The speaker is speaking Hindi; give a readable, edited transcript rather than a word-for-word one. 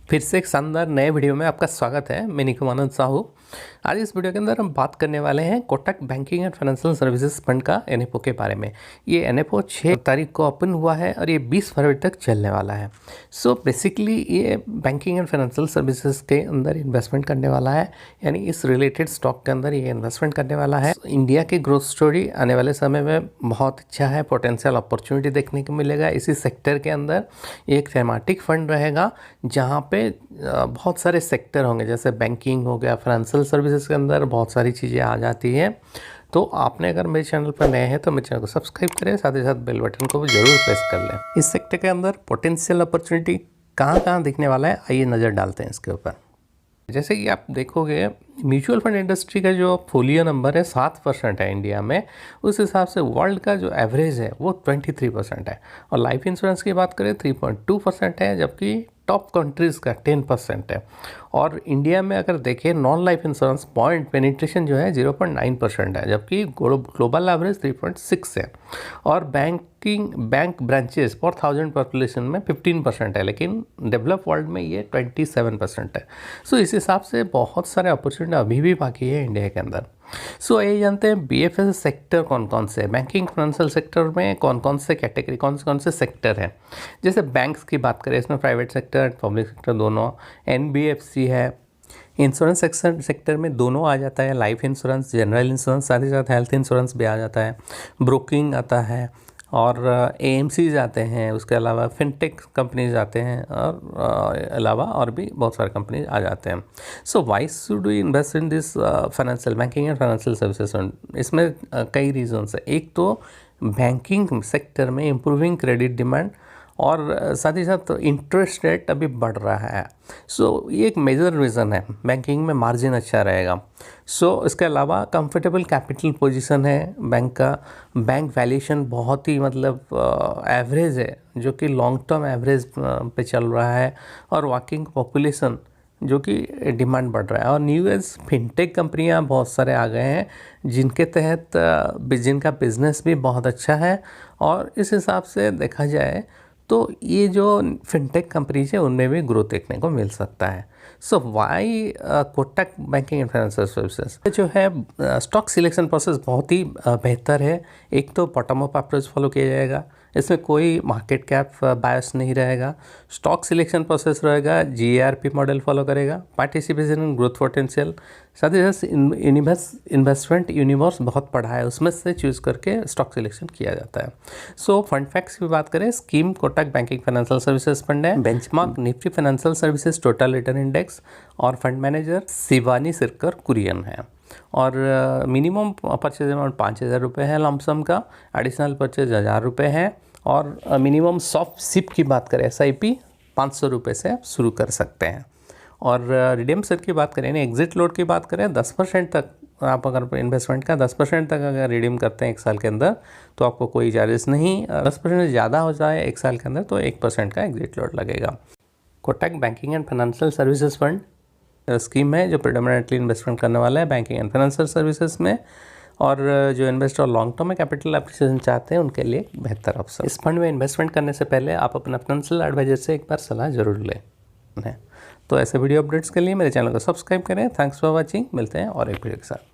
फिर से एक शानदार नए वीडियो में आपका स्वागत है। मैं निकुमानंद साहू। आज इस वीडियो के अंदर हम बात करने वाले हैं Kotak banking and financial services fund का एनएफओ के बारे में। ये एनएफओ 6 तारीख को ओपन हुआ है और ये 20 फरवरी तक चलने वाला है। सो बेसिकली ये बैंकिंग एंड फाइनेंशियल सर्विसेज के अंदर इन्वेस्टमेंट करने वाला है, यानी इस रिलेटेड स्टॉक के अंदर ये इन्वेस्टमेंट करने वाला है। इंडिया की ग्रोथ स्टोरी आने वाले समय में बहुत अच्छा है, पोटेंशियल अपॉर्चुनिटी देखने को मिलेगा इसी सेक्टर के अंदर। एक थेमेटिक फंड रहेगा जहाँ पे बहुत सारे सेक्टर होंगे, जैसे बैंकिंग हो गया, फाइनेंशियल सर्विसेज के अंदर बहुत सारी चीज़ें आ जाती हैं। तो आपने अगर मेरे चैनल पर नए हैं तो मेरे चैनल को सब्सक्राइब करें, साथ ही साथ बेल बटन को भी जरूर प्रेस कर लें। इस सेक्टर के अंदर पोटेंशियल अपॉर्चुनिटी कहाँ कहाँ दिखने वाला है, आइए नज़र डालते हैं इसके ऊपर। जैसे कि आप देखोगे म्यूचुअल फंड इंडस्ट्री का जो फोलियो नंबर है 7% है इंडिया में, उस हिसाब से वर्ल्ड का जो एवरेज है वो 23% है। और लाइफ इंश्योरेंस की बात करें 3.2% है, जबकि टॉप कंट्रीज़ का 10% है। और इंडिया में अगर देखें non life insurance point penetration जो है 0.9% है, जबकि ग्लोबल एवरेज 3.6 है। और बैंक ब्रांचेस पर 1000 पॉपुलेशन में 15% है, लेकिन डेवलप वर्ल्ड में ये 27% है। सो इस हिसाब से बहुत सारे अपॉर्चुनिटी अभी भी बाकी है इंडिया के अंदर। सो ये जानते हैं बीएफएस सेक्टर कौन कौन से, बैंकिंग फाइनेंशियल सेक्टर में कौन कौन से कैटेगरी, कौन से सेक्टर हैं। जैसे बैंक्स की बात करें, इसमें प्राइवेट सेक्टर पब्लिक सेक्टर दोनों, एनबीएफसी है। इंश्योरेंस सेक्टर में दोनों आ जाता है, लाइफ इंश्योरेंस, जनरल इंश्योरेंस, साथ ही साथ हेल्थ इंश्योरेंस भी आ जाता है, ब्रोकिंग आता है, और एएमसीज आते हैं। उसके अलावा फिनटेक कंपनीज आते हैं, और अलावा और भी बहुत सारे कंपनीज आ जाते हैं। So why should we invest in this financial banking and financial services? इसमें कई रीजन्स है। एक तो बैंकिंग सेक्टर में इम्प्रूविंग क्रेडिट डिमांड, और साथ ही साथ इंटरेस्ट रेट अभी बढ़ रहा है। सो ये एक मेजर रीज़न है। बैंकिंग में मार्जिन अच्छा रहेगा। सो इसके अलावा कंफर्टेबल कैपिटल पोजीशन है बैंक का, बैंक वैल्यूएशन बहुत ही एवरेज है, जो कि लॉन्ग टर्म एवरेज पे चल रहा है, और वर्किंग पॉपुलेशन जो कि डिमांड बढ़ रहा है। और न्यू एज फिनटेक कंपनियां बहुत सारे आ गए हैं, जिनके तहत जिनका बिजनेस भी बहुत अच्छा है। और इस हिसाब से देखा जाए तो ये जो फिनटेक कंपनीज है उनमें भी ग्रोथ देखने को मिल सकता है। So why Kotak banking and financial services जो है, स्टॉक सिलेक्शन प्रोसेस बहुत ही बेहतर है। एक तो बॉटम अप अप्रोच फॉलो किया जाएगा, इसमें कोई मार्केट कैप बायस नहीं रहेगा। स्टॉक सिलेक्शन प्रोसेस रहेगा, जीआरपी मॉडल फॉलो करेगा, पार्टिसिपेशन इन ग्रोथ पोटेंशियल, साथ ही साथ इन्वेस्टमेंट यूनिवर्स बहुत पढ़ा है, उसमें से चूज़ करके स्टॉक सिलेक्शन किया जाता है। सो फंड फैक्ट्स की बात करें, scheme Kotak banking financial services fund है, benchmark Nifty financial services total return index, और फंड मैनेजर शिवानी सिरकर कुरियन है। और मिनिमम परचेज अमाउंट 5000 रुपये है लमसम का, एडिशनल परचेज 1000 रुपये है। और मिनिमम सॉफ्ट सिप की बात करें, SIP 500 रुपये से आप शुरू कर सकते हैं। और रिडीमशन की बात करें, एग्जिट लोड की बात करें, 10% तक आप अगर इन्वेस्टमेंट का 10% तक अगर रिडीम करते हैं 1 साल के अंदर तो आपको कोई चार्जेस नहीं। 10% ज़्यादा हो जाए 1 साल के अंदर तो 1% का एग्जिट लोड लगेगा। Kotak banking and financial services fund scheme है जो प्रेडोमिनेटली इन्वेस्टमेंट करने वाला है बैंकिंग एंड फाइनेंशियल सर्विसेज में, और जो इन्वेस्टर लॉन्ग टर्म में कैपिटल एप्रिसिएशन चाहते हैं उनके लिए बेहतर ऑप्शन। इस फंड में इन्वेस्टमेंट करने से पहले आप अपना फाइनेंशियल एडवाइजर से एक बार सलाह जरूर लें। तो ऐसे वीडियो अपडेट्स के लिए मेरे चैनल को सब्सक्राइब करें। Thanks for watching. मिलते हैं और एक वीडियो के साथ।